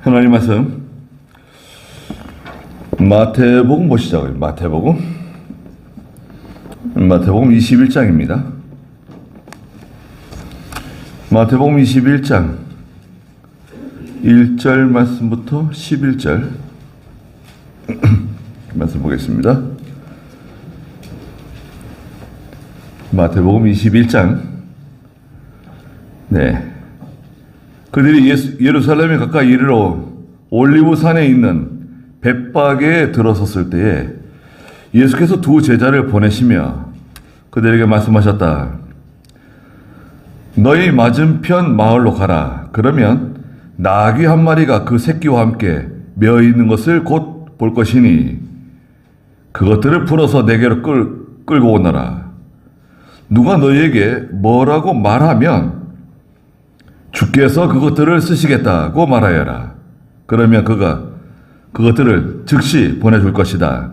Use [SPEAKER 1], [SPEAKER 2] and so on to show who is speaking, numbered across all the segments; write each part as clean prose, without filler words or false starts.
[SPEAKER 1] 하나님 말씀 마태복음 보시자고요. 마태복음 21장입니다. 마태복음 21장 1절 말씀부터 11절 말씀 보겠습니다. 마태복음 21장. 네. 그들이 예루살렘에 가까이 이르러 올리브산에 있는 벳바게에 들어섰을 때에 예수께서 두 제자를 보내시며 그들에게 말씀하셨다. 너희 맞은편 마을로 가라. 그러면 나귀 한 마리가 그 새끼와 함께 메어 있는 것을 곧 볼 것이니 그것들을 풀어서 내게로 끌고 오너라. 누가 너희에게 뭐라고 말하면 주께서 그것들을 쓰시겠다고 말하여라. 그러면 그가 그것들을 즉시 보내줄 것이다.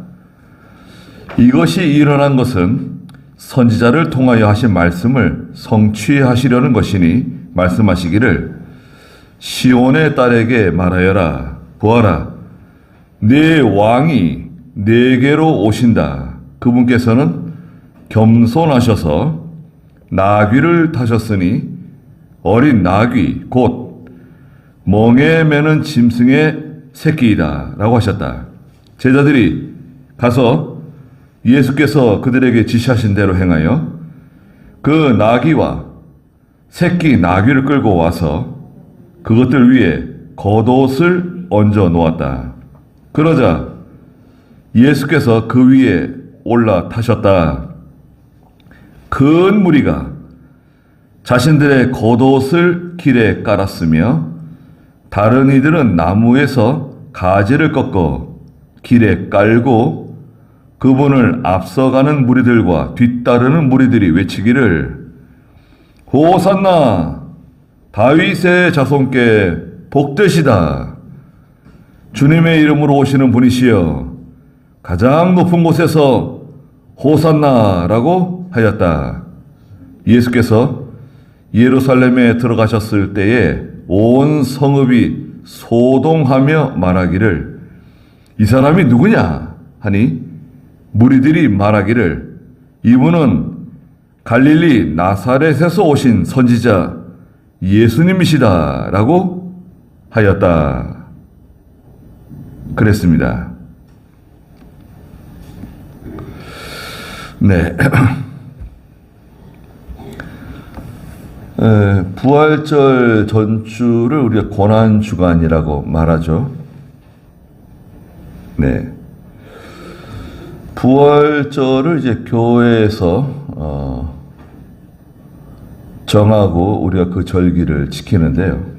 [SPEAKER 1] 이것이 일어난 것은 선지자를 통하여 하신 말씀을 성취하시려는 것이니 말씀하시기를 시온의 딸에게 말하여라. 보아라, 네 왕이 네게로 오신다. 그분께서는 겸손하셔서 나귀를 타셨으니 어린 나귀 곧 멍에 매는 짐승의 새끼이다 라고 하셨다. 제자들이 가서 예수께서 그들에게 지시하신 대로 행하여 그 나귀와 새끼 나귀를 끌고 와서 그것들 위에 겉옷을 얹어 놓았다. 그러자 예수께서 그 위에 올라타셨다. 큰 무리가 자신들의 겉옷을 길에 깔았으며 다른 이들은 나무에서 가지를 꺾어 길에 깔고 그분을 앞서가는 무리들과 뒤따르는 무리들이 외치기를 호산나 다윗의 자손께 복되시다. 주님의 이름으로 오시는 분이시여 가장 높은 곳에서 호산나라고 하였다. 예수께서 예루살렘에 들어가셨을 때에 온 성읍이 소동하며 말하기를 이 사람이 누구냐 하니 무리들이 말하기를 이분은 갈릴리 나사렛에서 오신 선지자 예수님이시다 라고 하였다. 그랬습니다. 네. 부활절 전주를 우리가 고난주간이라고 말하죠. 네. 부활절을 이제 교회에서 정하고 우리가 그 절기를 지키는데요.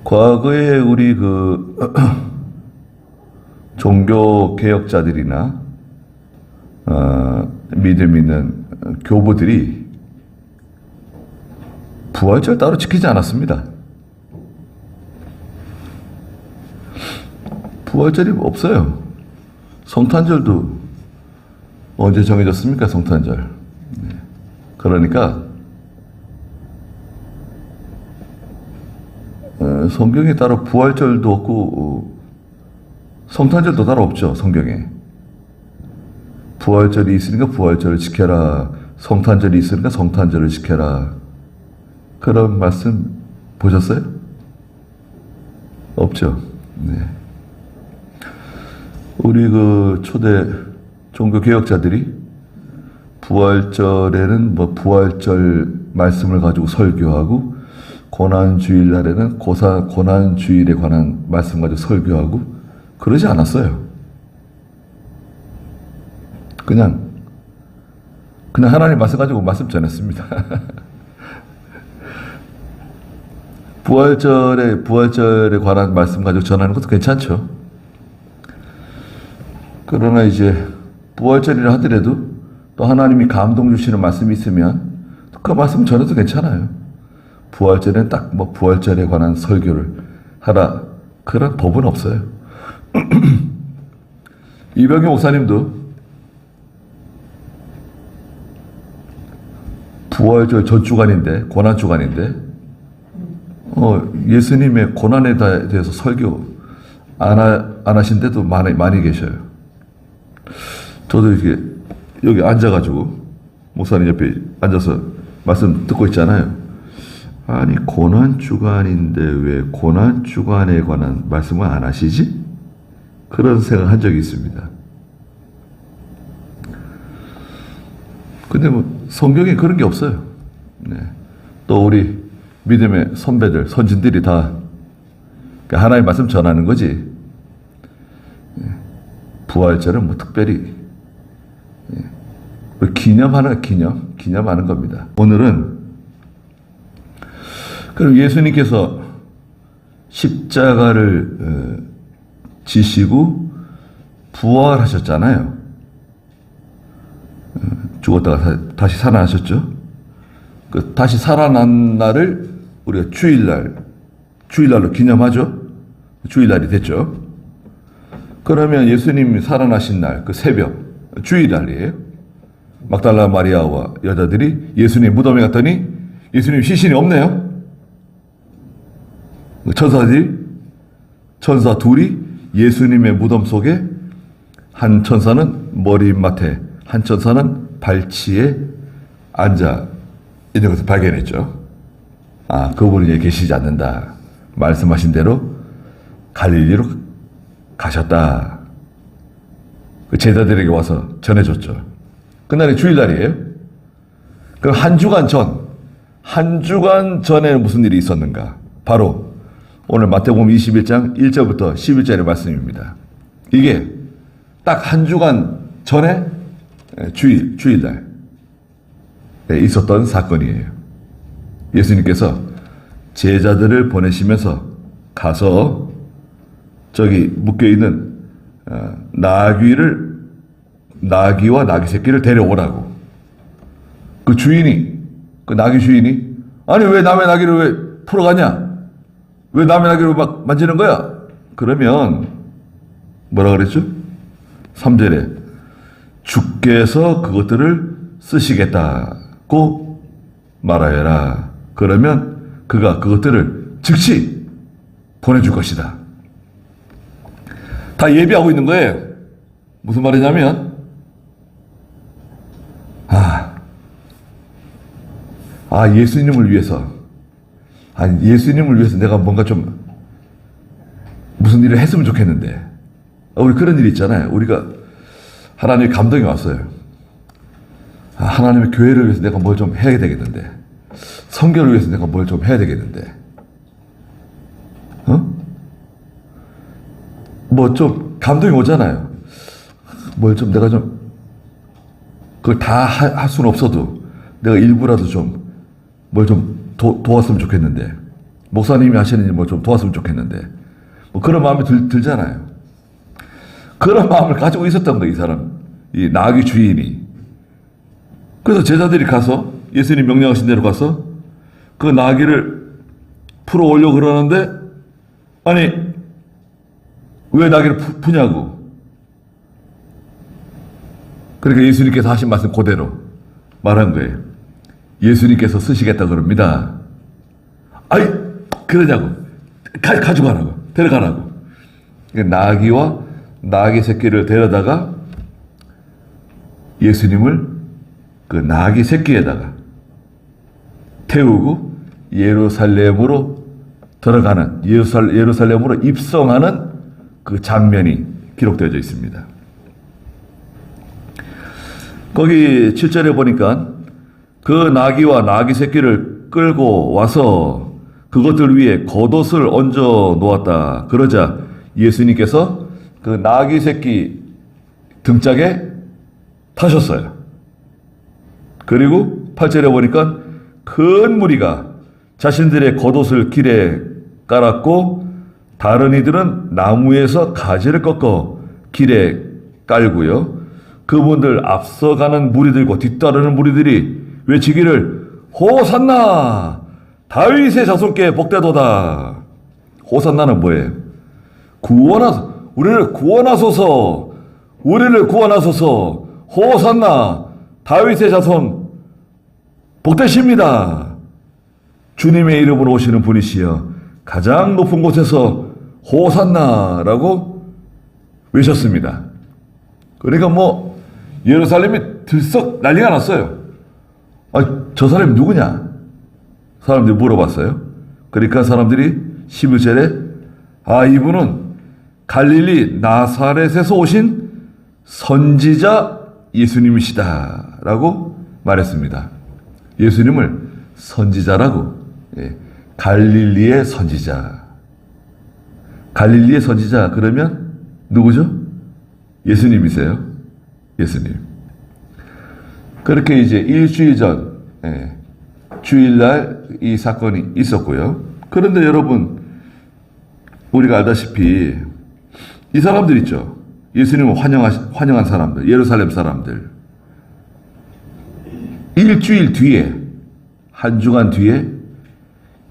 [SPEAKER 1] 과거에 우리 종교 개혁자들이나 믿음 있는 교부들이 부활절 따로 지키지 않았습니다. 부활절이 없어요. 성탄절도 언제 정해졌습니까? 성탄절. 네. 그러니까 성경에 따로 부활절도 없고 성탄절도 따로 없죠. 성경에. 부활절이 있으니까 부활절을 지켜라. 성탄절이 있으니까 성탄절을 지켜라. 그런 말씀 보셨어요? 없죠. 네. 우리 초대 종교 개혁자들이 부활절에는 부활절 말씀을 가지고 설교하고 고난주일 날에는 고난주일에 관한 말씀 가지고 설교하고 그러지 않았어요. 그냥 하나님 말씀 가지고 말씀 전했습니다. 부활절에 관한 말씀 가지고 전하는 것도 괜찮죠. 그러나 이제 부활절이라 하더라도 또 하나님이 감동 주시는 말씀이 있으면 그 말씀 전해도 괜찮아요. 부활절에는 딱 부활절에 관한 설교를 하라. 그런 법은 없어요. 이병규 목사님도 부활절 전주간인데, 고난주간인데, 예수님의 고난에 대해서 설교 안 하신 데도 많이 계셔요. 저도 이렇게 여기 앉아가지고 목사님 옆에 앉아서 말씀 듣고 있잖아요. 아니 고난주간인데 왜 고난주간에 관한 말씀을 안 하시지? 그런 생각 한 적이 있습니다. 근데 뭐 성경에 그런 게 없어요. 네. 또 우리 믿음의 선배들, 선진들이 다 하나님의 말씀 전하는 거지. 부활절은 뭐 특별히 기념하는 겁니다. 오늘은 그럼 예수님께서 십자가를 지시고 부활하셨잖아요. 죽었다가 다시 살아나셨죠. 그 다시 살아난 날을 우리가 주일날로 기념하죠. 주일날이 됐죠. 그러면 예수님이 살아나신 날, 그 새벽, 주일날이에요. 막달라 마리아와 여자들이 예수님 무덤에 갔더니 예수님 시신이 없네요. 천사 둘이 예수님의 무덤 속에 한 천사는 머리맡에, 한 천사는 발치에 앉아 있는 것을 발견했죠. 그분은 여기 계시지 않는다. 말씀하신 대로 갈릴리로 가셨다. 그 제자들에게 와서 전해줬죠. 그날이 주일날이에요. 그럼 한 주간 전에는 무슨 일이 있었는가? 바로 오늘 마태복음 21장 1절부터 11절의 말씀입니다. 이게 딱 한 주간 전에 주일날 있었던 사건이에요. 예수님께서 제자들을 보내시면서 가서 저기 묶여있는 나귀와 나귀 새끼를 데려오라고. 그 나귀 주인이 아니 왜 남의 나귀를 왜 풀어가냐? 왜 남의 나귀를 막 만지는 거야? 그러면 뭐라 그랬죠? 3절에 주께서 그것들을 쓰시겠다고 말하여라. 그러면 그가 그것들을 즉시 보내줄 것이다. 다 예비하고 있는 거예요. 무슨 말이냐면 예수님을 위해서 내가 뭔가 좀 무슨 일을 했으면 좋겠는데 우리 그런 일 있잖아요. 우리가 하나님의 감동이 왔어요. 하나님의 교회를 위해서 내가 뭘 좀 해야 되겠는데 선교를 위해서 내가 뭘 좀 해야 되겠는데 뭐 좀 감동이 오잖아요. 내가 좀 그걸 다 할 수는 없어도 내가 일부라도 좀 뭘 좀 도왔으면 좋겠는데 목사님이 하시는 일 뭐 좀 도왔으면 좋겠는데 뭐 그런 마음이 들잖아요. 그런 마음을 가지고 있었던 거예요. 이 사람, 이 나귀 주인이. 그래서 제자들이 가서 예수님 명령하신 대로 가서 그 나귀를 풀어 오려고 그러는데 아니 왜 나귀를 푸냐고. 그러니까 예수님께서 하신 말씀 그대로 말한 거예요. 예수님께서 쓰시겠다 그럽니다. 아이 그러냐고. 가져가라고. 데려가라고. 나귀와 나귀 새끼를 데려다가 예수님을 그 나귀 새끼에다가 태우고 예루살렘으로 들어가는, 예루살렘으로 입성하는 그 장면이 기록되어져 있습니다. 거기 7절에 보니까 그 나귀와 나귀 새끼를 끌고 와서 그것들 위에 겉옷을 얹어 놓았다. 그러자 예수님께서 그 나귀 새끼 등짝에 타셨어요. 그리고 8절에 보니까 큰 무리가 자신들의 겉옷을 길에 깔았고 다른 이들은 나무에서 가지를 꺾어 길에 깔고요. 그분들 앞서가는 무리들과 뒤따르는 무리들이 외치기를 호산나 다윗의 자손께 복되도다. 호산나는 뭐예요? 우리를 구원하소서 호산나 다윗의 자손 복되십니다. 주님의 이름으로 오시는 분이시여 가장 높은 곳에서 호산나라고 외쳤습니다. 그러니까 뭐 예루살렘이 들썩 난리가 났어요. 저 사람이 누구냐? 사람들이 물어봤어요. 그러니까 사람들이 11절에 이분은 갈릴리 나사렛에서 오신 선지자 예수님이시다 라고 말했습니다. 예수님을 선지자라고. 갈릴리의 선지자. 갈릴리의 선지자 그러면 누구죠? 예수님이세요. 예수님. 그렇게 이제 일주일 전 주일날 이 사건이 있었고요. 그런데 여러분 우리가 알다시피 이 사람들 있죠. 예수님을 환영한 사람들, 예루살렘 사람들. 일주일 뒤에, 한 주간 뒤에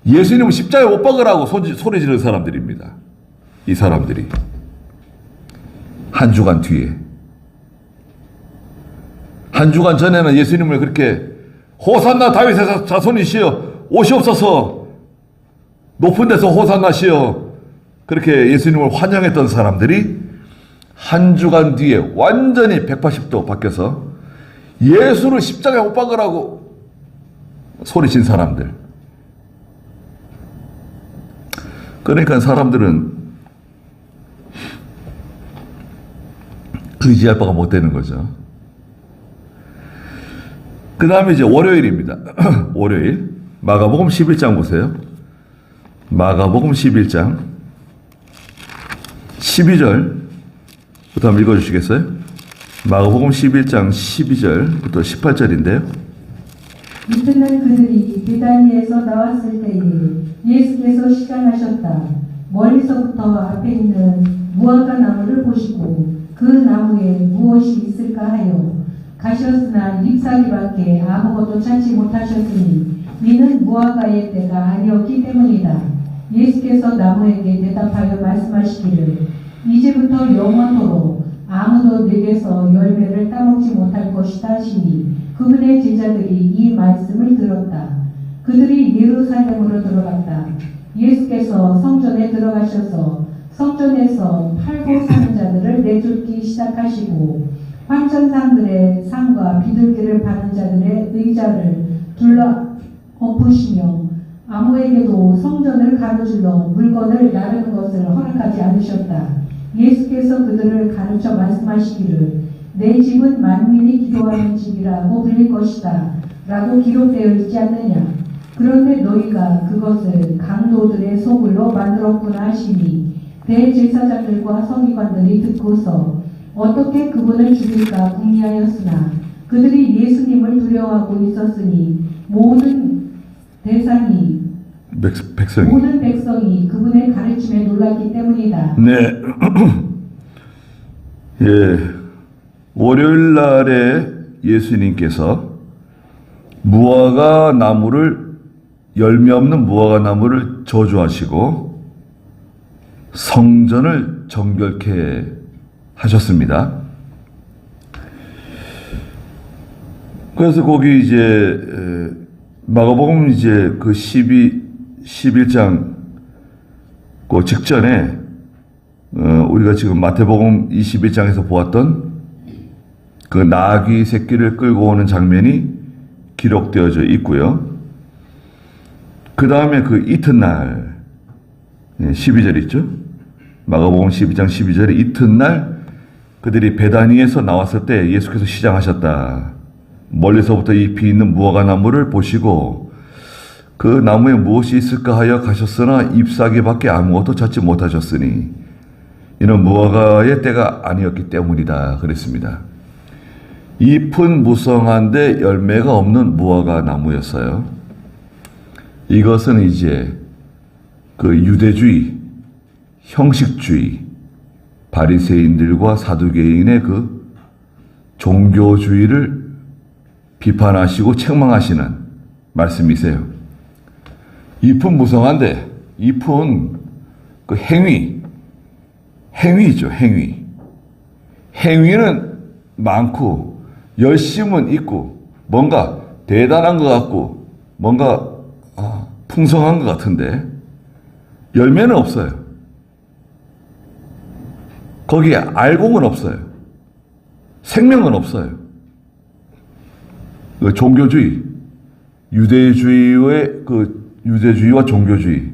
[SPEAKER 1] 예수님을 십자가에 못 박으라고 소리 지르는 사람들입니다. 이 사람들이. 한 주간 뒤에. 한 주간 전에는 예수님을 그렇게 호산나 다윗의 자손이시여 오시옵소서 높은 데서 호산나시여 그렇게 예수님을 환영했던 사람들이 한 주간 뒤에 완전히 180도 바뀌어서 예수를 십자가에 못 박으라고 소리친 사람들. 그러니까 사람들은 의지할 바가 못 되는 거죠. 그 다음에 이제 월요일입니다. 월요일. 마가복음 11장 보세요. 마가복음 11장 12절부터 한번 읽어주시겠어요? 마가복음 11장 12절부터 18절인데요.
[SPEAKER 2] 이튿날 그들이 베다니에서 나왔을 때에 예수께서 시장하셨다. 멀리서부터 앞에 있는 무화과 나무를 보시고 그 나무에 무엇이 있을까 하여 가셨으나 잎사귀밖에 아무것도 찾지 못하셨으니 이는 무화과의 때가 아니었기 때문이다. 예수께서 나무에게 대답하여 말씀하시기를 이제부터 영원토록 아무도 내게서 열매를 따먹지 못할 것이다 하시니 그분의 제자들이 이 말씀을 들었다. 그들이 예루살렘으로 들어갔다. 예수께서 성전에 들어가셔서 성전에서 팔고 사는 자들을 내쫓기 시작하시고 환전상들의 상과 비둘기를 파는 자들의 의자를 둘러 엎으시며 아무에게도 성전을 가로질러 물건을 나르는 것을 허락하지 않으셨다. 예수께서 그들을 가르쳐 말씀하시기를 내 집은 만민이 기도하는 집이라고 불릴 것이다 라고 기록되어 있지 않느냐. 그런데 너희가 그것을 강도들의 소굴로 만들었구나 하시니 대제사장들과 서기관들이 듣고서 어떻게 그분을 죽일까 궁리하였으나 그들이 예수님을 두려워하고 있었으니 모든 백성이 그분의 가르침에 놀랐기 때문이다.
[SPEAKER 1] 네. 예. 월요일 날에 예수님께서 무화과 나무를 열매 없는 무화과 나무를 저주하시고 성전을 정결케 하셨습니다. 그래서 거기 이제 마가복음 이제 그 11장 그 직전에 우리가 지금 마태복음 21장에서 보았던 그 나귀 새끼를 끌고 오는 장면이 기록되어져 있고요. 그 다음에 그 이튿날 12절 있죠. 마가복음 12장 12절에 이튿날 그들이 베다니에서 나왔을 때 예수께서 시장하셨다. 멀리서부터 잎이 있는 무화과 나무를 보시고 그 나무에 무엇이 있을까 하여 가셨으나 잎사귀밖에 아무것도 찾지 못하셨으니 이는 무화과의 때가 아니었기 때문이다 그랬습니다. 잎은 무성한데 열매가 없는 무화과 나무였어요. 이것은 이제 그 유대주의, 형식주의, 바리새인들과 사두개인의 그 종교주의를 비판하시고 책망하시는 말씀이세요. 잎은 무성한데 잎은 그 행위죠. 행위는 많고 열심은 있고 뭔가 대단한 것 같고 뭔가 풍성한 것 같은데 열매는 없어요. 거기에 알공은 없어요. 생명은 없어요. 그 종교주의, 유대주의와 종교주의,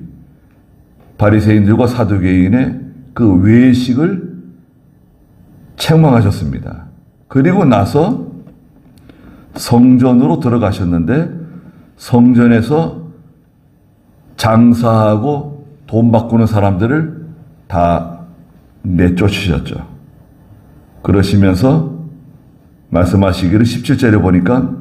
[SPEAKER 1] 바리새인들과 사두개인의 그 외식을 책망하셨습니다. 그리고 나서 성전으로 들어가셨는데 성전에서 장사하고 돈 바꾸는 사람들을 다 내쫓으셨죠. 그러시면서 말씀하시기를 17절에 보니까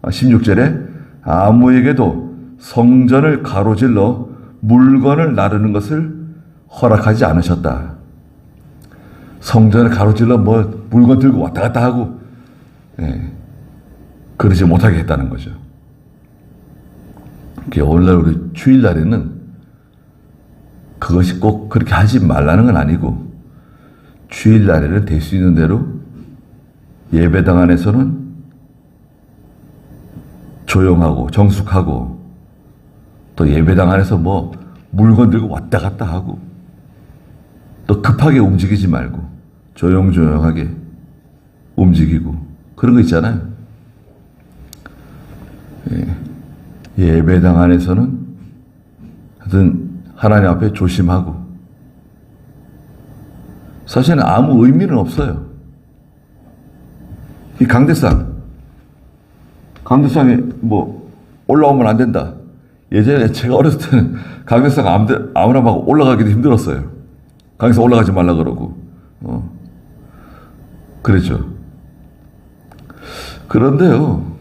[SPEAKER 1] 16절에 아무에게도 성전을 가로질러 물건을 나르는 것을 허락하지 않으셨다. 성전을 가로질러 뭐 물건 들고 왔다 갔다 하고 그러지 못하게 했다는 거죠. 오늘날 우리 주일날에는 그것이 꼭 그렇게 하지 말라는 건 아니고 주일날에는 될 수 있는 대로 예배당 안에서는 조용하고 정숙하고 또 예배당 안에서 뭐 물건 들고 왔다 갔다 하고 또 급하게 움직이지 말고 조용조용하게 움직이고 그런 거 있잖아요. 예배당 안에서는 하여튼 하나님 앞에 조심하고 사실은 아무 의미는 없어요. 이 강대상에 뭐 올라오면 안 된다. 예전에 제가 어렸을 때는 강대상 아무나 막 올라가기도 힘들었어요. 강에서 올라가지 말라 그러고 그랬죠. 그런데요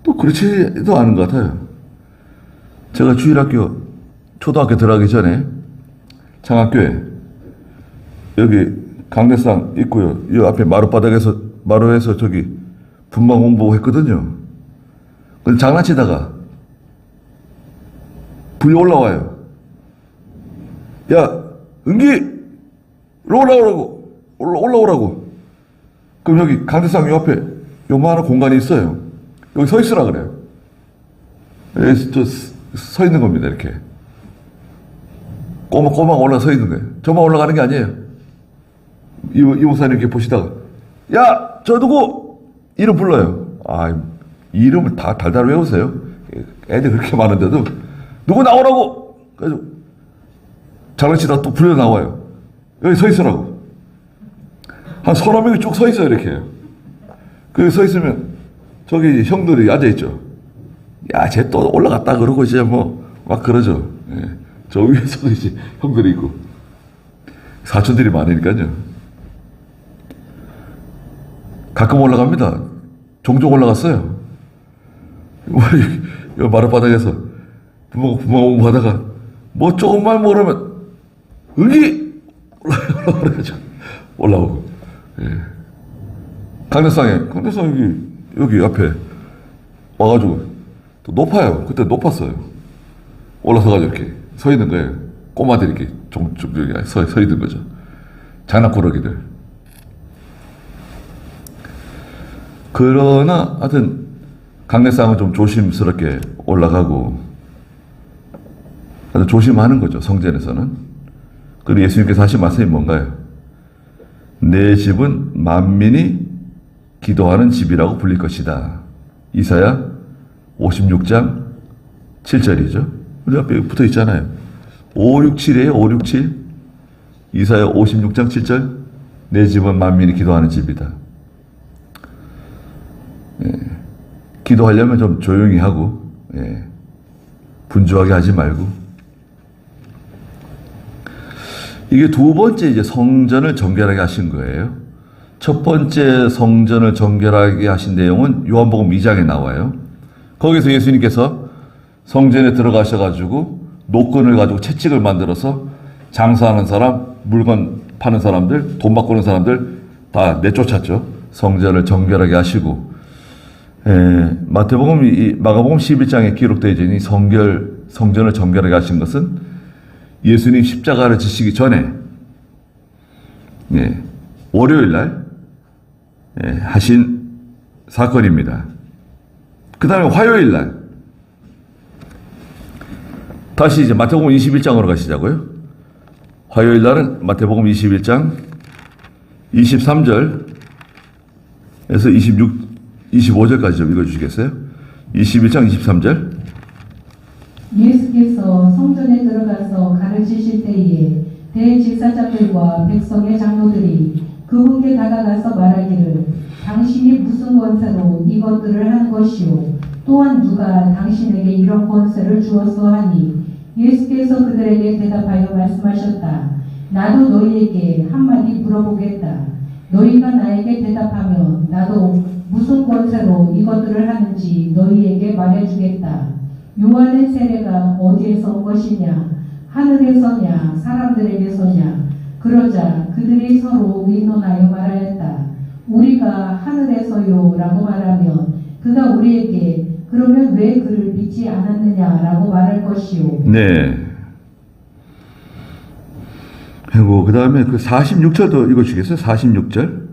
[SPEAKER 1] 또 그렇지도 않은 것 같아요. 제가 주일학교 초등학교 들어가기 전에 창학교에 여기 강대상 있고요. 이 앞에 마루에서 저기 분방 공부했거든요. 근데 장난치다가 불이 올라와요. 야, 은기! 올라오라고. 그럼 여기 강대상 요 앞에 요만한 공간이 있어요. 여기 서 있으라 그래요. 여기 서 있는 겁니다, 이렇게. 꼬막 올라 서 있는 거예요. 저만 올라가는 게 아니에요. 이 목사님 이렇게 보시다가, 야, 저 누구? 이름 불러요. 이름을 다 달달 외우세요. 애들 그렇게 많은데도, 누구 나오라고! 그래서 장난치다가 또 불려 나와요. 여기 서 있으라고. 한 서너 명이 쭉 서 있어요, 이렇게. 거기 서 있으면, 저기 형들이 앉아있죠. 야, 쟤 또 올라갔다 그러고 이제 막 그러죠. 예. 저 위에서도 이제 형들이 있고. 사촌들이 많으니까요. 가끔 올라갑니다. 종종 올라갔어요. 이 마룻바닥에서 부모공 하다가 뭐 조금만 모르면 은기! 올라오고. 예. 강대상에 여기 앞에 와가지고 또 높아요. 그때 높았어요. 올라서가지고 이렇게 서 있는 거예요. 꼬마들이 이렇게 여기 서 있는 거죠. 장난꾸러기들. 그러나 하여튼 강대상은 좀 조심스럽게 올라가고 조심하는 거죠. 성전에서는. 그리고 예수님께서 하신 말씀이 뭔가요? 내 집은 만민이 기도하는 집이라고 불릴 것이다. 이사야 56장 7절이죠. 우리 앞에 붙어 있잖아요. 567이에요. 567. 이사야 56장 7절. 내 집은 만민이 기도하는 집이다. 예. 기도하려면 좀 조용히 하고 분주하게 하지 말고 이게 두 번째 이제 성전을 정결하게 하신 거예요. 첫 번째 성전을 정결하게 하신 내용은 요한복음 2장에 나와요. 거기서 예수님께서 성전에 들어가셔가지고 노끈을 가지고 채찍을 만들어서 장사하는 사람, 물건 파는 사람들, 돈 바꾸는 사람들 다 내쫓았죠. 성전을 정결하게 하시고 마가복음 11장에 기록되어 있는 성전을 정결하게 하신 것은 예수님 십자가를 지시기 전에 월요일 날 하신 사건입니다. 그 다음에 화요일 날 다시 이제 마태복음 21장으로 가시자고요. 화요일 날은 마태복음 21장 23절에서 25절까지 좀 읽어주시겠어요? 21장 23절.
[SPEAKER 2] 예수께서 성전에 들어가서 가르치실 때에 대제사장들과 백성의 장로들이 그분께 다가가서 말하기를 당신이 무슨 권세로 이것들을 한 것이요 또한 누가 당신에게 이런 권세를 주었어 하니 예수께서 그들에게 대답하여 말씀하셨다. 나도 너희에게 한마디 물어보겠다. 너희가 나에게 대답하면 나도 무슨 권세로 이것들을 하는지 너희에게 말해주겠다. 요한의 세례가 어디에서 온 것이냐? 하늘에서냐? 사람들에게서냐? 그러자 그들이 서로 의논하여 말하였다. 우리가 하늘에서요 라고 말하면 그가 우리에게 그러면 왜 그를 믿지 않았느냐라고 말할 것이요.
[SPEAKER 1] 네. 그리고 그 다음에 그 46절도 읽어주시겠어요? 46절.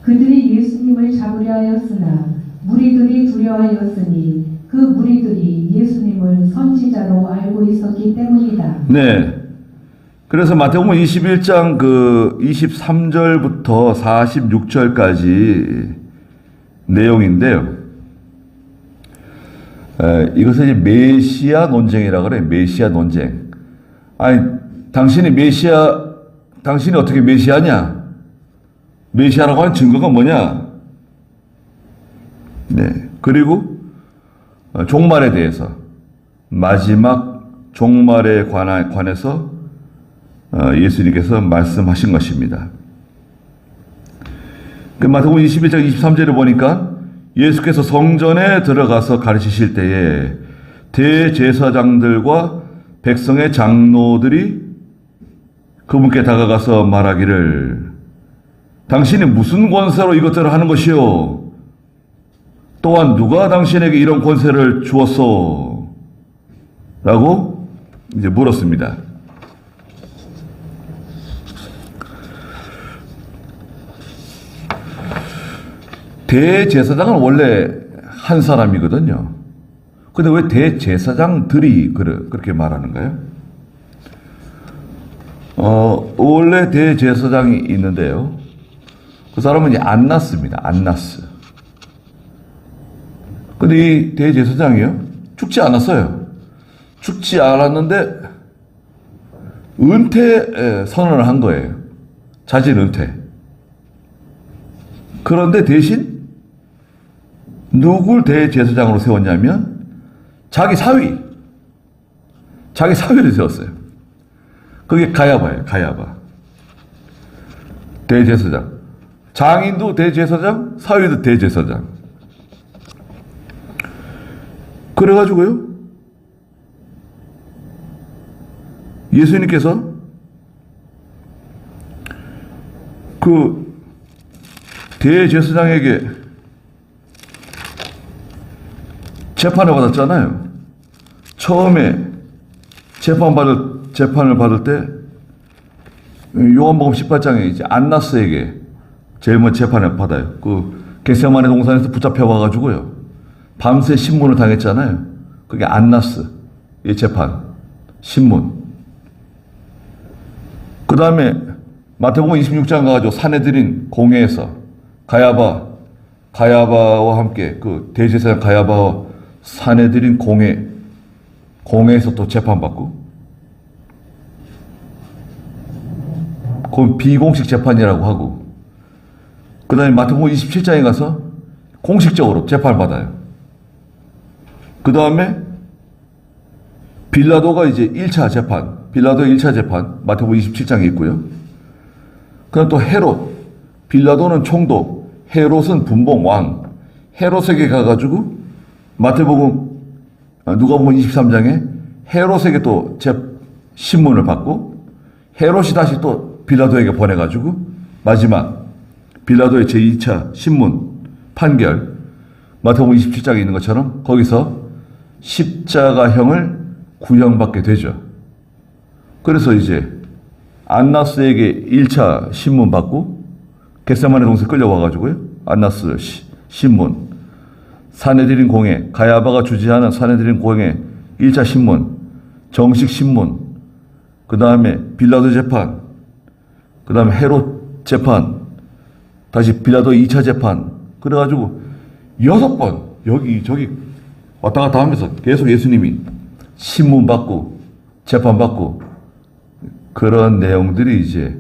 [SPEAKER 2] 그들이 예수님을 잡으려 하였으나 무리들이 두려워하였으니 그 무리들이 예수님을 선지자로 알고 있었기 때문이다.
[SPEAKER 1] 네. 그래서 마태복음 21장 그 23절부터 46절까지 내용인데요. 이것은 이제 메시아 논쟁이라고 그래요. 메시아 논쟁. 아니, 당신이 어떻게 메시아냐? 메시아라고 하는 증거가 뭐냐? 네. 그리고 종말에 대해서, 마지막 종말에 관해서 예수님께서 말씀하신 것입니다. 그 마태복음 21장 23절을 보니까 예수께서 성전에 들어가서 가르치실 때에 대제사장들과 백성의 장로들이 그분께 다가가서 말하기를 당신이 무슨 권세로 이것들을 하는 것이요? 또한 누가 당신에게 이런 권세를 주었소? 라고 이제 물었습니다. 대제사장은 원래 한 사람이거든요. 근데 왜 대제사장들이 그렇게 말하는가요? 원래 대제사장이 있는데요. 그 사람은 이제 안나스입니다. 안나스. 근데 이 대제사장이요? 죽지 않았어요. 죽지 않았는데 은퇴 선언을 한 거예요. 자진 은퇴. 그런데 대신 누굴 대제사장으로 세웠냐면 자기 사위를 세웠어요. 그게 가야바예요. 가야바. 대제사장. 장인도 대제사장, 사위도 대제사장. 그래가지고요. 예수님께서 그 대제사장에게 재판을 받았잖아요. 처음에 재판을 받을 때 요한복음 18장에 이제 안나스에게 제일 먼저 재판을 받아요. 그 겟세마네 동산에서 붙잡혀 와가지고요. 밤새 신문을 당했잖아요. 그게 안나스 이 재판 신문. 그 다음에 마태복음 26장 가가지고 사내들인 공회에서 가야바와 함께 그 대제사장 가야바와 사내들인 공회에서 또 재판받고, 그건 비공식 재판이라고 하고, 그 다음에 마태복음 27장에 가서 공식적으로 재판을 받아요. 그 다음에 빌라도가 이제 1차 재판, 빌라도의 1차 재판, 마태복음 27장에 있고요. 그 다음 또 헤롯, 빌라도는 총독, 헤롯은 분봉 왕, 헤롯에게 가가지고 누가복음 23장에 헤롯에게 또 신문을 받고, 헤롯이 다시 또 빌라도에게 보내가지고 마지막 빌라도의 제2차 신문 판결, 마태복음 27장에 있는 것처럼 거기서 십자가형을 구형받게 되죠. 그래서 이제 안나스에게 1차 신문 받고 겟세마네 동산에 끌려와가지고요. 안나스 신문. 사내들인 공회, 가야바가 주재하는 사내들인 공회 1차 신문, 정식 신문, 그 다음에 빌라도 재판, 그 다음에 헤롯 재판, 다시 빌라도 2차 재판, 그래가지고 6번 여기 왔다 갔다 하면서 계속 예수님이 신문 받고 재판 받고 그런 내용들이 이제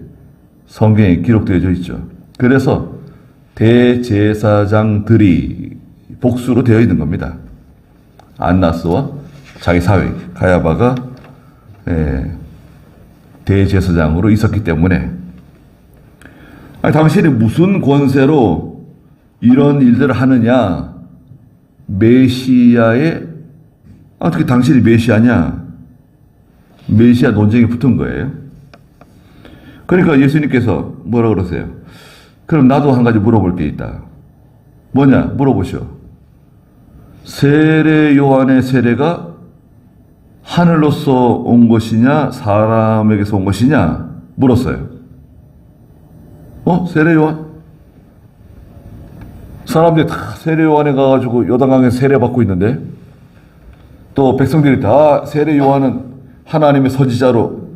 [SPEAKER 1] 성경에 기록되어져 있죠. 그래서 대제사장들이 복수로 되어 있는 겁니다. 안나스와 자기 사위 가야바가 대제사장으로 있었기 때문에 아니, 당신이 무슨 권세로 이런 일들을 하느냐? 메시아의 어떻게 당신이 메시아냐? 메시아 논쟁이 붙은 거예요. 그러니까 예수님께서 뭐라 그러세요? 그럼 나도 한 가지 물어볼 게 있다. 뭐냐? 물어보시오. 세례 요한의 세례가 하늘로서 온 것이냐 사람에게서 온 것이냐 물었어요. 세례 요한? 사람들이 다 세례 요한에 가가지고 요단강에 세례 받고 있는데 또 백성들이 다 세례 요한은 하나님의 선지자로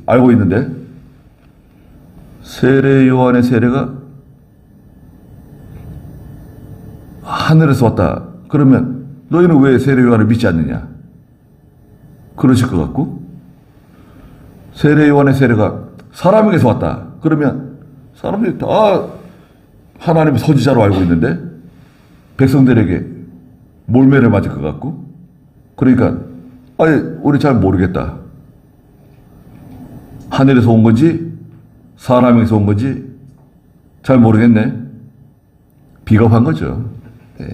[SPEAKER 1] 알고 있는데 세례 요한의 세례가 하늘에서 왔다. 그러면 너희는 왜 세례 요한을 믿지 않느냐? 그러실 것 같고 세례 요한의 세례가 사람에게서 왔다. 그러면 사람들이 다 하나님의 선지자로 알고 있는데 백성들에게 몰매를 맞을 것 같고 그러니까 우리 잘 모르겠다. 하늘에서 온 건지 사람에게서 온 건지 잘 모르겠네. 비겁한 거죠. 네.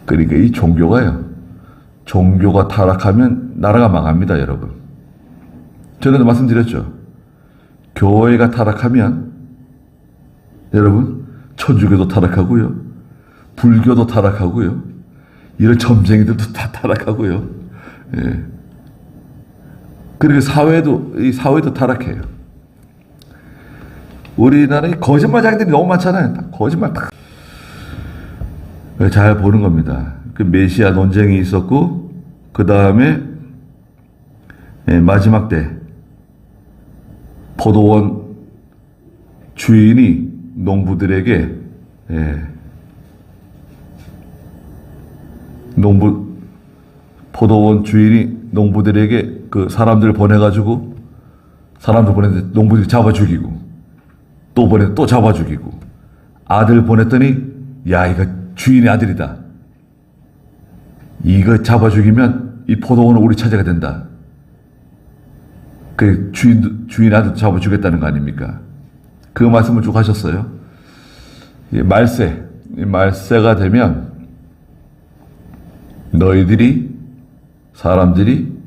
[SPEAKER 1] 그러니까 이 종교가 타락하면 나라가 망합니다, 여러분. 전에도 말씀드렸죠. 교회가 타락하면 여러분 천주교도 타락하고요, 불교도 타락하고요, 이런 점쟁이들도 다 타락하고요. 예. 그리고 이 사회도 타락해요. 우리나라에 거짓말쟁이들이 너무 많잖아요. 거짓말 다. 잘 보는 겁니다. 그 메시아 논쟁이 있었고 그 다음에 마지막 때 포도원 주인이 농부들에게 포도원 주인이 농부들에게 그 사람들을 보내가지고 사람들 보냈는데 농부들이 잡아 죽이고 또 잡아 죽이고 아들 보냈더니 야 이거 주인의 아들이다. 이거 잡아 죽이면 이 포도원은 우리 차지가 된다. 그 주인 아들 잡아 주겠다는 거 아닙니까? 그 말씀을 쭉 하셨어요. 말세가 되면 사람들이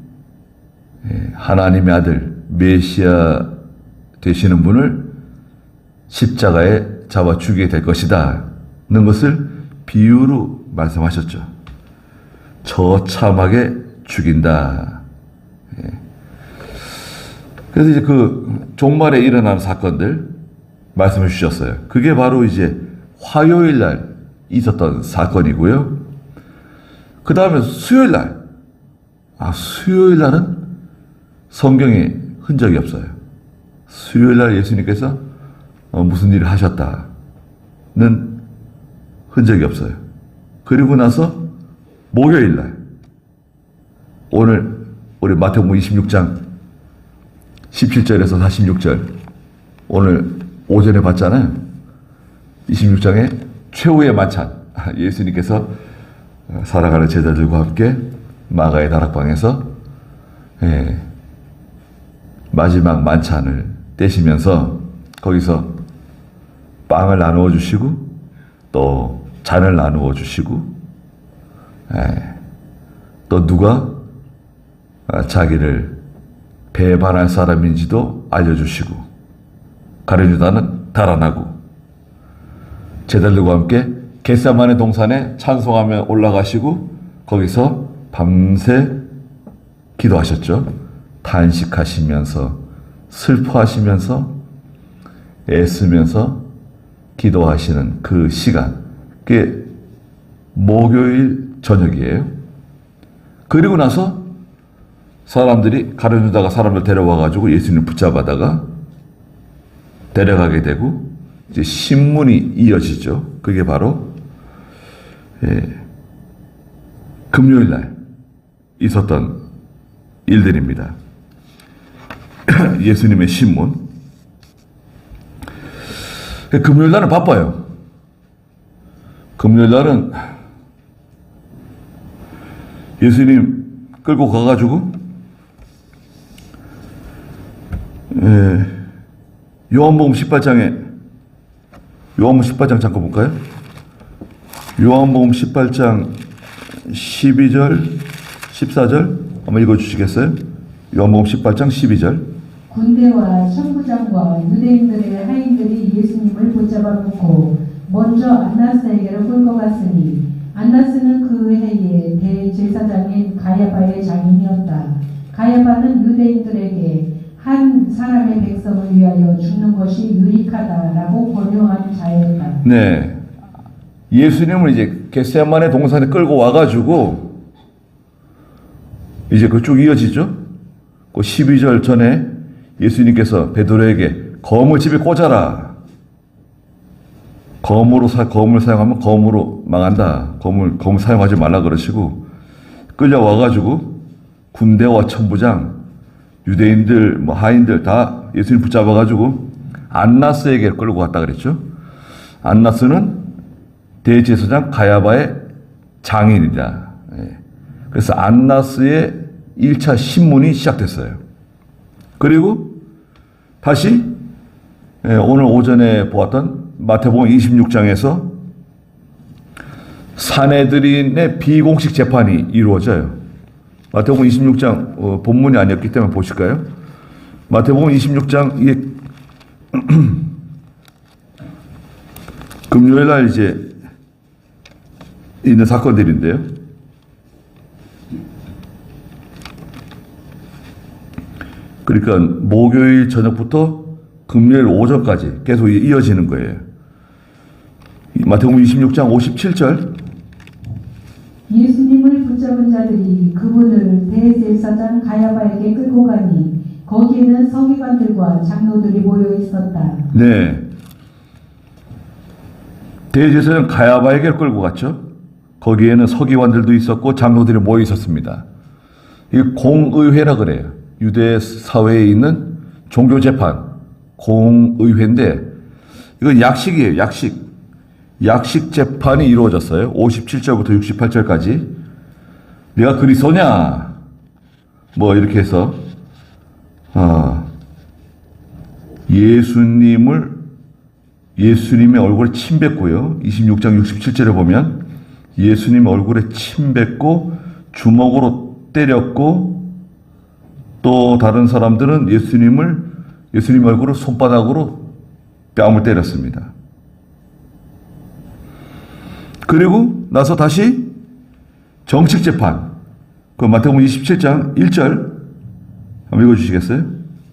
[SPEAKER 1] 하나님의 아들 메시아 되시는 분을 십자가에 잡아 죽이게 될 것이다 는 것을 비유로 말씀하셨죠. 처참하게 죽인다. 그래서 이제 그 종말에 일어나는 사건들 말씀해 주셨어요. 그게 바로 이제 화요일 날 있었던 사건이고요. 그 다음에 수요일 날. 수요일 날은 성경에 흔적이 없어요. 수요일 날 예수님께서 무슨 일을 하셨다는 흔적이 없어요. 그리고 나서 목요일 날. 오늘 우리 마태복음 26장 17절에서 46절 오늘 오전에 봤잖아요. 26장에 최후의 만찬. 예수님께서 살아가는 제자들과 함께 마가의 다락방에서 마지막 만찬을 떼시면서 거기서 빵을 나누어 주시고 또 잔을 나누어 주시고 또 누가 자기를 배반할 사람인지도 알려주시고 가룟유다는 달아나고 제자들과 함께 겟세마네 동산에 찬송하며 올라가시고 거기서 밤새 기도하셨죠. 탄식하시면서 슬퍼하시면서 애쓰면서 기도하시는 그 시간, 그게 목요일 저녁이에요. 그리고 나서 사람들이 가룟유다가 사람을 데려와가지고 예수님을 붙잡아다가 데려가게 되고 이제 신문이 이어지죠. 그게 바로 금요일 날 있었던 일들입니다. 예수님의 신문. 금요일 날은 바빠요. 금요일 날은 예수님 끌고 가가지고 요한복음 18장에 요한복음 18장 잠깐 볼까요? 요한복음 18장 12절 14절 한번 읽어주시겠어요? 요한복음 18장 12절
[SPEAKER 2] 군대와 천부장과 유대인들의 하인들이 예수님을 붙잡아 놓고 먼저 안나스에게로 끌고 갔으니 안나스는 그 해에 대제사장인 가야바의 장인이었다. 가야바는 유대인들에게 한 사람의 백성을 위하여 죽는 것이 유익하다라고 권유한 자였다.
[SPEAKER 1] 네, 예수님을 이제 겟세마네 동산에 끌고 와가지고 이제 그쭉 이어지죠. 그 12절 전에 예수님께서 베드로에게 검을 집에 꽂아라. 검을 사용하면 검으로 망한다. 검을 사용하지 말라 그러시고 끌려와가지고 군대와 천부장, 유대인들, 뭐 하인들 다 예수님 붙잡아가지고 안나스에게 끌고 갔다 그랬죠. 안나스는 대제사장 가야바의 장인이다. 그래서 안나스의 1차 신문이 시작됐어요. 그리고 다시 오늘 오전에 보았던 마태복음 26장에서 산헤드린의 비공식 재판이 이루어져요. 마태복음 26장 본문이 아니었기 때문에 보실까요? 마태복음 26장 이게 금요일 날 이제 있는 사건들인데요. 그러니까 목요일 저녁부터 금요일 오전까지 계속 이어지는 거예요. 마태복음 26장 57절
[SPEAKER 2] 예수님을 붙잡은 자들이 그분을 대제사장 가야바에게 끌고 가니 거기에는 서기관들과 장로들이 모여 있었다.
[SPEAKER 1] 네, 대제사장 가야바에게 끌고 갔죠. 거기에는 서기관들도 있었고 장로들이 모여 있었습니다. 이 공의회라 그래요. 유대 사회에 있는 종교재판 공의회인데 이건 약식이에요. 약식 재판이 이루어졌어요. 57절부터 68절까지 내가 그리스도냐 뭐 이렇게 해서 예수님의 얼굴에 침 뱉고요. 26장 67절에 보면 예수님의 얼굴에 침 뱉고 주먹으로 때렸고 또 다른 사람들은 예수님 얼굴을 손바닥으로 뺨을 때렸습니다. 그리고 나서 다시 정식 재판. 그 마태복음 27장 1절 한번 읽어주시겠어요?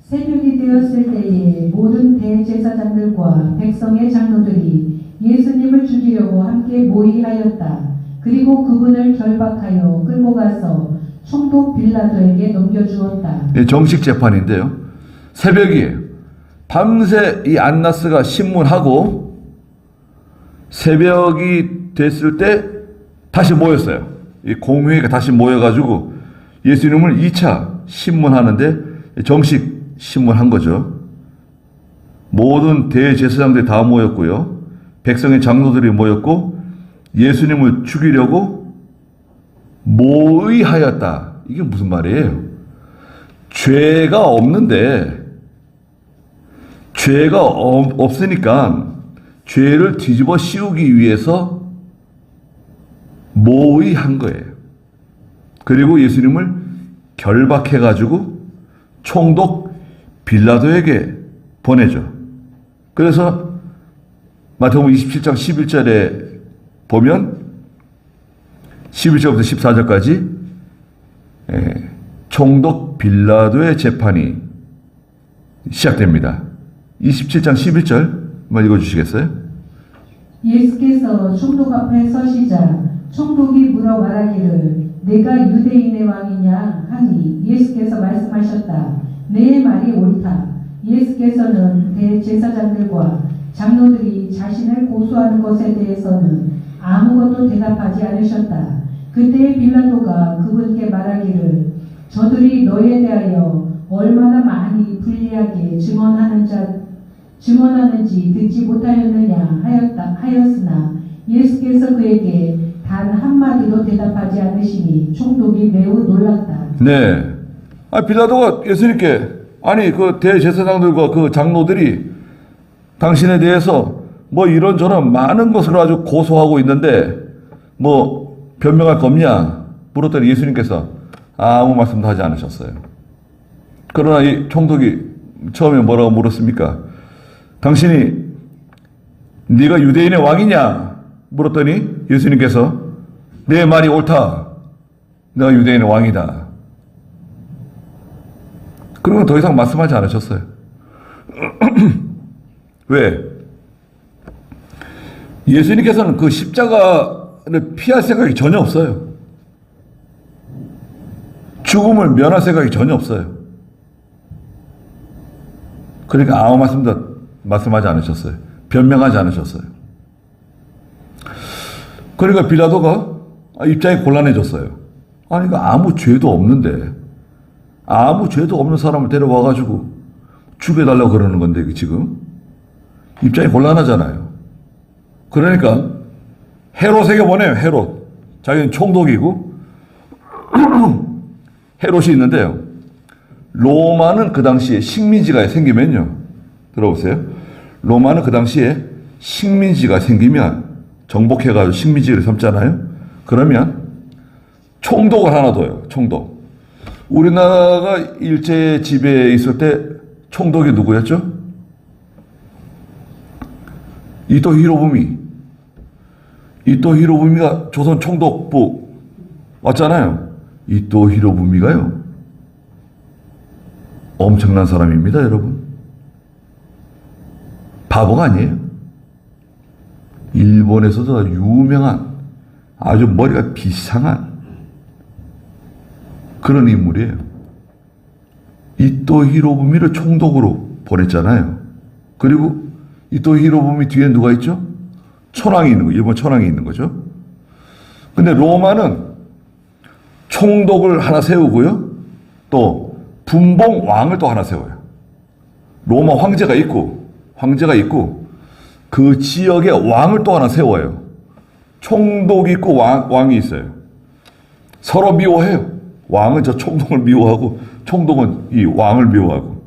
[SPEAKER 2] 새벽이 되었을 때에 모든 대제사장들과 백성의 장로들이 예수님을 죽이려고 함께 모의하였다. 그리고 그분을 결박하여 끌고 가서 총독 빌라도에게 넘겨주었다.
[SPEAKER 1] 네, 정식 재판인데요. 새벽이에요. 밤새 이 안나스가 신문하고 새벽이 됐을 때 다시 모였어요. 이 공회가 다시 모여가지고 예수님을 2차 신문하는데 정식 신문한 거죠. 모든 대제사장들이 다 모였고요. 백성의 장로들이 모였고 예수님을 죽이려고 모의하였다. 이게 무슨 말이에요? 죄가 없는데 죄가 없으니까 죄를 뒤집어 씌우기 위해서 모의한 거예요. 그리고 예수님을 결박해가지고 총독 빌라도에게 보내죠. 그래서 마태복음 27장 11절에 보면 11절부터 14절까지 총독 빌라도의 재판이 시작됩니다. 27장 11절 한번 읽어주시겠어요?
[SPEAKER 2] 예수께서 총독 앞에 서시자 총독이 물어 말하기를 내가 유대인의 왕이냐 하니 예수께서 말씀하셨다. 내 말이 옳다. 예수께서는 대제사장들과 장로들이 자신을 고소하는 것에 대해서는 아무것도 대답하지 않으셨다. 그때 빌라도가 그분께 말하기를 저들이 너에 대하여 얼마나 많이 불리하게 증언하는지 듣지 못하였느냐 하였으나 예수께서 그에게 단 한마디도 대답하지 않으시니 총독이 매우 놀랐다.
[SPEAKER 1] 네. 빌라도가 예수님께 아니 그 대제사장들과 그 장로들이 당신에 대해서 뭐 이런저런 많은 것을 아주 고소하고 있는데 뭐 변명할 거 없냐 물었더니 예수님께서 아무 말씀도 하지 않으셨어요. 그러나 이 총독이 처음에 뭐라고 물었습니까? 당신이 네가 유대인의 왕이냐 물었더니 예수님께서 내 말이 옳다. 내가 유대인의 왕이다. 그러면 더 이상 말씀하지 않으셨어요. 왜? 예수님께서는 그 십자가를 피할 생각이 전혀 없어요. 죽음을 면할 생각이 전혀 없어요. 그러니까 아무 말씀도 말씀하지 않으셨어요. 변명하지 않으셨어요. 그러니까 빌라도가 입장이 곤란해졌어요. 아니, 아무 죄도 없는데, 아무 죄도 없는 사람을 데려와가지고 죽여달라고 그러는 건데, 지금. 입장이 곤란하잖아요. 그러니까 헤롯에게 보내요. 헤롯. 자기는 총독이고 헤롯이 있는데요. 로마는 그 당시에 식민지가 생기면요. 들어보세요. 로마는 그 당시에 식민지가 생기면 정복해가지고 식민지를 삼잖아요. 그러면 총독을 하나 둬요. 총독. 우리나라가 일제 지배에 있을 때 총독이 누구였죠? 이토 히로부미. 이토 히로부미가 조선 총독부 왔잖아요. 이토 히로부미가요. 엄청난 사람입니다, 여러분. 바보가 아니에요. 일본에서도 유명한 아주 머리가 비상한 그런 인물이에요. 이토 히로부미를 총독으로 보냈잖아요. 그리고 이토 히로부미 뒤에 누가 있죠? 천황이 있는 거, 일본 천황이 있는 거죠. 근데 로마는 총독을 하나 세우고요. 또 분봉 왕을 또 하나 세워요. 로마 황제가 있고 그 지역에 왕을 또 하나 세워요. 총독이 있고 왕이 있어요. 서로 미워해요. 왕은 저 총독을 미워하고 총독은 이 왕을 미워하고.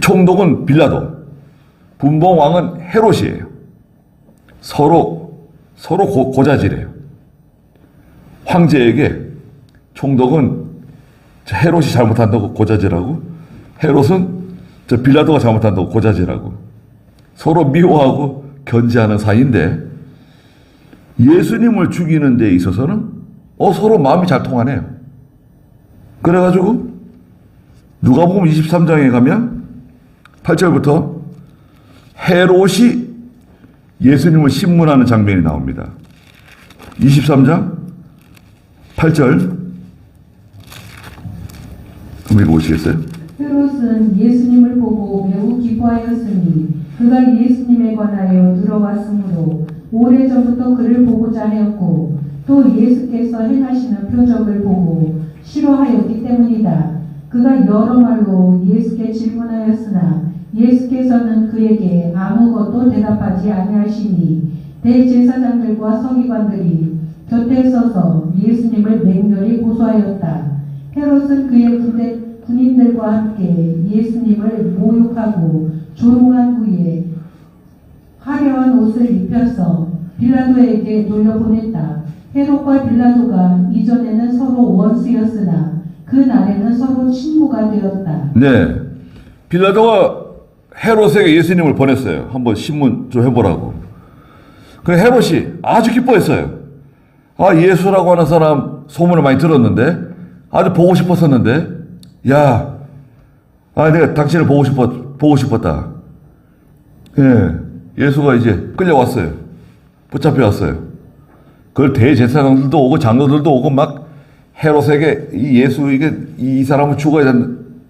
[SPEAKER 1] 총독은 빌라도, 분봉 왕은 헤롯이에요. 서로 고자질해요. 황제에게 총독은 헤롯이 잘못한다고 고자질하고, 헤롯은 저 빌라도가 잘못한다고 고자질하고, 서로 미워하고 견제하는 사이인데, 예수님을 죽이는 데 있어서는 서로 마음이 잘 통하네요. 그래가지고 누가복음 23장에 가면 8절부터 헤롯이 예수님을 신문하는 장면이 나옵니다. 23장 8절 한번 읽어보시겠어요?
[SPEAKER 2] 헤롯은 예수님을 보고 매우 기뻐하였으니 그가 예수님에 관하여 들어왔으므로 오래전부터 그를 보고자 하였고 또 예수께서 행하시는 표적을 보고 싫어하였기 때문이다. 그가 여러 말로 예수께 질문하였으나 예수께서는 그에게 아무것도 대답하지 아니하시니 대제사장들과 서기관들이 곁에 서서 예수님을 맹렬히 고소하였다. 헤롯은 그의 군인들과 함께 예수님을 모욕하고 조롱한 후에 화려한 옷을 입혀서 빌라도에게 돌려보냈다. 헤롯과 빌라도가 이전에는 서로 원수였으나 그 날에는 서로 친구가 되었다.
[SPEAKER 1] 네, 빌라도가 헤롯에게 예수님을 보냈어요. 한번 신문 좀 해보라고. 그 헤롯이 아주 기뻐했어요. 예수라고 하는 사람 소문을 많이 들었는데 아주 보고 싶었었는데 내가 당신을 보고 싶었다. 예, 예수가 이제 끌려왔어요. 붙잡혀왔어요. 그걸 대제사장들도 오고 장로들도 오고 막 헤롯에게 이 예수 이 사람은 죽어야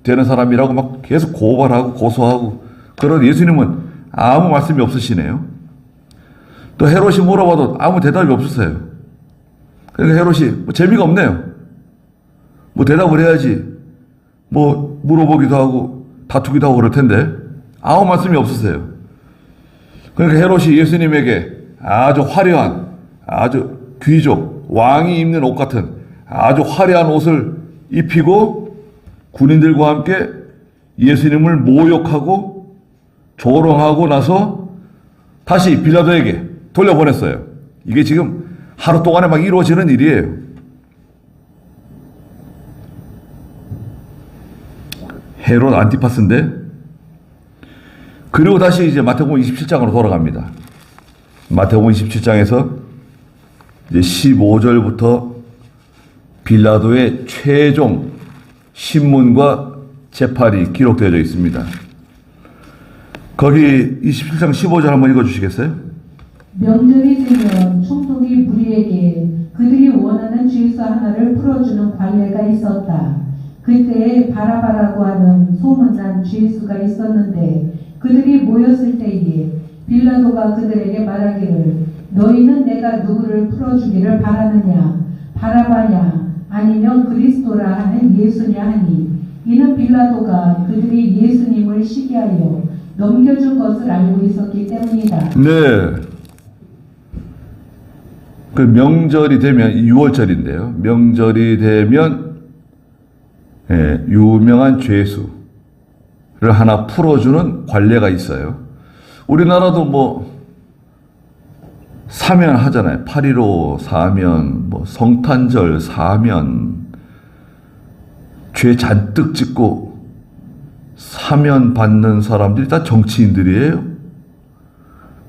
[SPEAKER 1] 되는 사람이라고 막 계속 고발하고 고소하고 그런 예수님은 아무 말씀이 없으시네요. 또 헤롯이 물어봐도 아무 대답이 없으세요. 그러니까 헤롯이 뭐 재미가 없네요. 뭐 대답을 해야지 뭐 물어보기도 하고 다투기도 하고 그럴 텐데 아무 말씀이 없으세요. 그러니까 헤롯이 예수님에게 아주 화려한 아주 귀족 왕이 입는 옷 같은 아주 화려한 옷을 입히고 군인들과 함께 예수님을 모욕하고 조롱하고 나서 다시 빌라도에게 돌려보냈어요. 이게 지금 하루 동안에 막 이루어지는 일이에요. 헤롯 안티파스인데 그리고 다시 이제 마태복음 27장으로 돌아갑니다. 마태복음 27장에서 이제 15절부터 빌라도의 최종 신문과 재판이 기록되어 있습니다. 거기 27장 15절 한번 읽어주시겠어요?
[SPEAKER 2] 명절이 되면 총독이 무리에게 그들이 원하는 죄수 하나를 풀어주는 관례가 있었다. 그때에 바라바라고 하는 소문난 죄수가 있었는데 그들이 모였을 때에 빌라도가 그들에게 말하기를 너희는 내가 누구를 풀어주기를 바라느냐 바라바냐 아니면 그리스도라 하는 예수냐 하니 이는 빌라도가 그들이 예수님을 시기하여 넘겨준 것을 알고 있었기 때문이다.
[SPEAKER 1] 네. 그 명절이 되면 6월절인데요. 명절이 되면 유명한 죄수를 하나 풀어주는 관례가 있어요. 우리나라도 뭐 사면 하잖아요. 8.15 사면, 뭐 성탄절 사면, 죄 잔뜩 짓고 사면 받는 사람들이 다 정치인들이에요.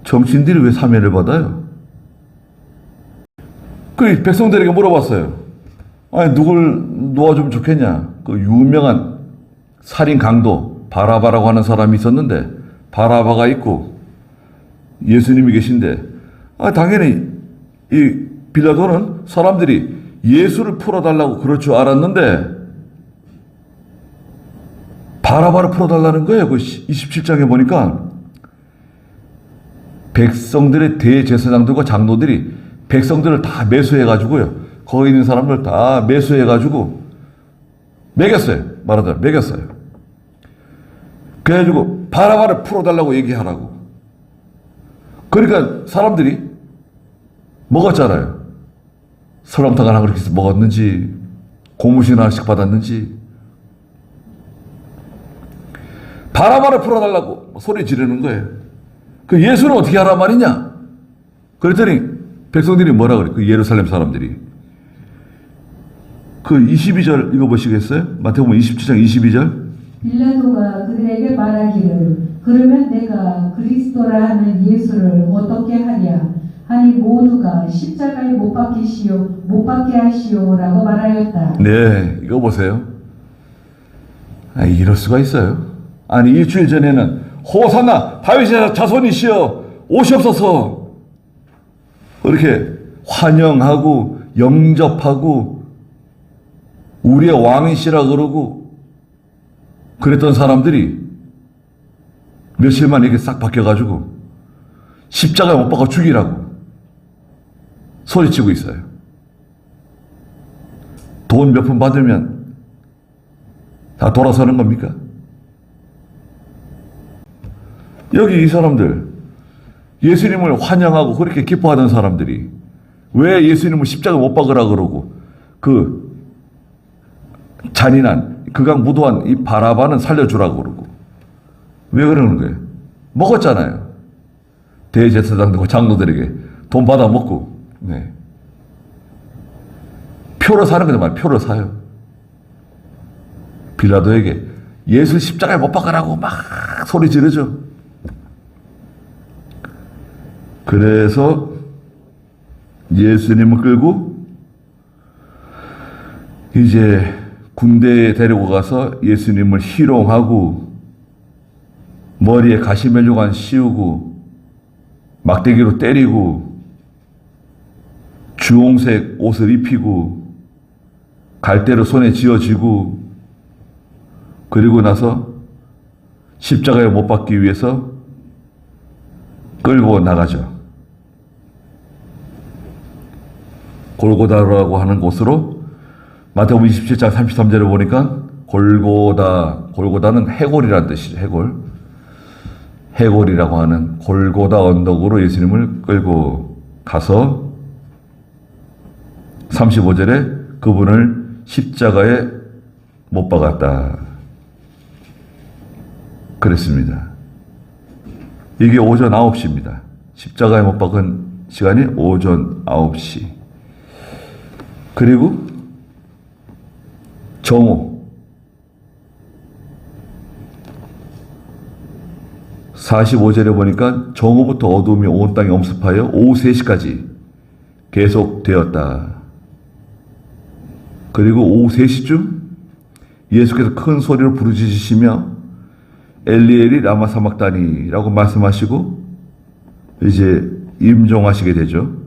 [SPEAKER 1] 정치인들이 왜 사면을 받아요? 그 백성들에게 물어봤어요. 아니 누굴 놓아주면 좋겠냐? 그 유명한 살인 강도 바라바라고 하는 사람이 있었는데 바라바가 있고 예수님이 계신데 당연히 이 빌라도는 사람들이 예수를 풀어달라고 그럴 줄 알았는데 바라바를 풀어달라는 거예요. 그 27장에 보니까 백성들의 대제사장들과 장로들이 백성들을 다 매수해가지고요. 거기 있는 사람들 다 매수해가지고 매겼어요. 말하자면 매겼어요. 그래가지고 바라바를 풀어달라고 얘기하라고. 그러니까 사람들이 먹었잖아요. 설렁탕 하나 그렇게 해서 먹었는지 고무신 하나씩 받았는지 바라바를 풀어달라고 소리 지르는 거예요. 그 예수는 어떻게 하란 말이냐? 그랬더니 백성들이 뭐라 그래? 그 예루살렘 사람들이. 그 22절 읽어보시겠어요? 마태복음 27장 22절.
[SPEAKER 2] 빌라도가 그들에게 말하기를 그러면 내가 그리스도라 하는 예수를 어떻게 하랴 하니 모두가 십자가에 못 박게 하시오라고 말하였다.
[SPEAKER 1] 네, 이거 보세요. 이럴 수가 있어요. 아니 일주일 전에는 호산나 다윗의 자손이시여 오시옵소서 이렇게 환영하고 영접하고 우리의 왕이시라 그러고 그랬던 사람들이 며칠 만에 이렇게 싹 바뀌어가지고 십자가에 못 박아 죽이라고 소리치고 있어요. 돈 몇 푼 받으면 다 돌아서는 겁니까? 여기 이 사람들 예수님을 환영하고 그렇게 기뻐하던 사람들이 왜 예수님을 십자가에 못 박으라 그러고 그 잔인한 극악 무도한 이 바라바는 살려주라고 그러고 왜 그러는 거예요? 먹었잖아요. 대제사장들과 장로들에게 돈 받아 먹고 네. 표를 사는 거죠. 표를 사요. 빌라도에게 예수 십자가에 못 박으라고 막 소리 지르죠. 그래서 예수님을 끌고 이제 군대에 데리고 가서 예수님을 희롱하고 머리에 가시멜로관 씌우고 막대기로 때리고 주홍색 옷을 입히고 갈대로 손에 쥐어지고 그리고 나서 십자가에 못 박기 위해서 끌고 나가죠. 골고다라고 하는 곳으로 마태복음 27장 33절에 보니까 골고다는 해골이라는 뜻이죠. 해골이라고 하는 골고다 언덕으로 예수님을 끌고 가서 35절에 그분을 십자가에 못 박았다. 그랬습니다. 이게 오전 9시입니다. 십자가에 못 박은 시간이 오전 9시. 그리고 정오 45절에 보니까 정오부터 어둠이 온 땅에 엄습하여 오후 3시까지 계속되었다. 그리고 오후 3시쯤 예수께서 큰 소리로 부르짖으시며 엘리 라마 사막다니라고 말씀하시고 이제 임종하시게 되죠.